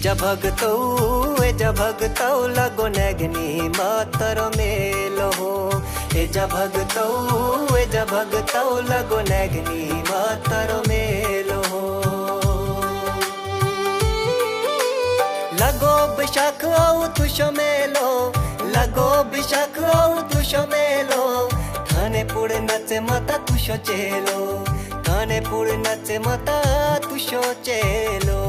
एजा भगतौ लगो नगनी मातर मेलो हो। एजा भगतौ लगो नगनी मातर मेलो हो। लगो बिशाख आउ तुषो मेलो, लगो बिशाख आउ तुषो मेलो। थाने पुड़ नचे माता तुषो चेलो, थाने पुड़ नचे माता तुषो चेलो।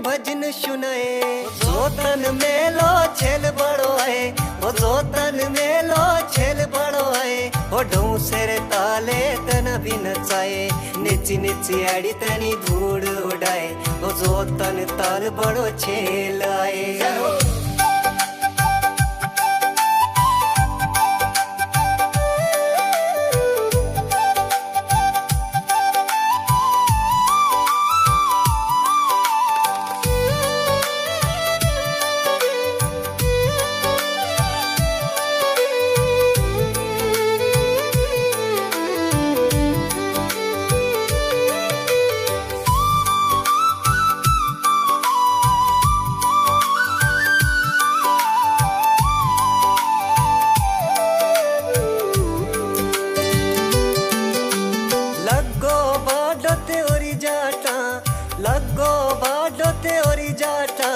भजन सुनाए जोतन मेलो छेल बड़ो आए, ओ जोतन मेलो छेल बड़ो आए। ओ ढूंसेर ताले तन भी नचाए, निची निची आड़ी तनी धूड़ उड़ाए। ओ जोतन ताल बड़ो छेल आए। लगो बाडो तेरी जाटा,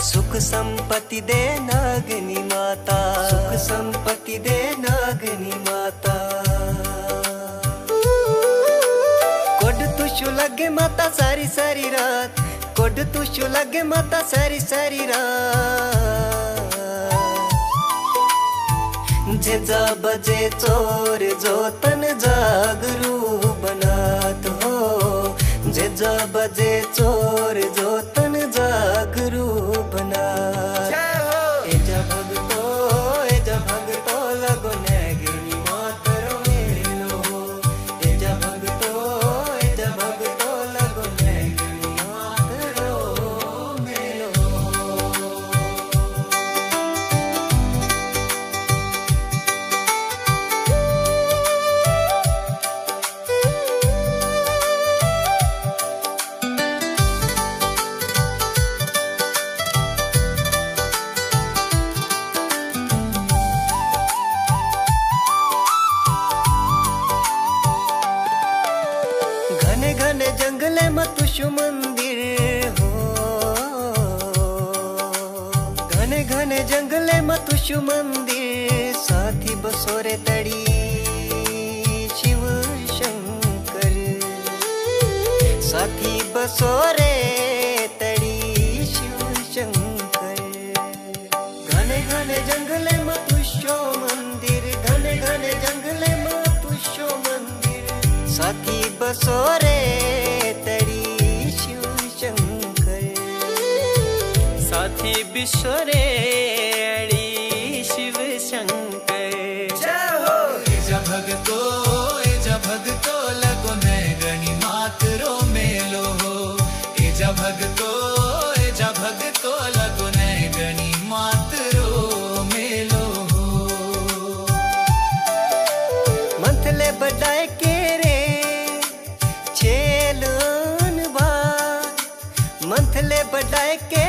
सुख संपत्ति दे नागनी माता, सुख संपत्ति दे नागनी माता। कोड तुषु लगे माता सारी सारी रात, कोड तुषु लगे माता सारी सारी रात। जेजा बजे चोर जोतन जागरू बनात हो। जेजा बजे चोर जोतन जागरू बना। एजा भगतो लगो नगनी मातर मेलो हो। एजा भगतो लगो नगनी मातर मेलो हो। घने घने जंगले में तुषु मंदिर हो। घने घने जंगले में तुषु मंदिर। साथी बसोरे तड़ी शिव शंकर, साथी बसोरे तड़ी शिव शंकर। घने घने जंगले में तुषो मंदिर, घने घने जंगले में तुषो मंदिर। साथी बसोरे तड़ी शिव शंकर, साथी बिसोरे अड़ी शिव शंकर। जय हो। एजा भगतो लगो नगनी मातरो मेलो हो। एजा भगतो लगो नगनी मातरो मेलो हो। मंथले बडाए के छेलन बा, मंथले बडाए के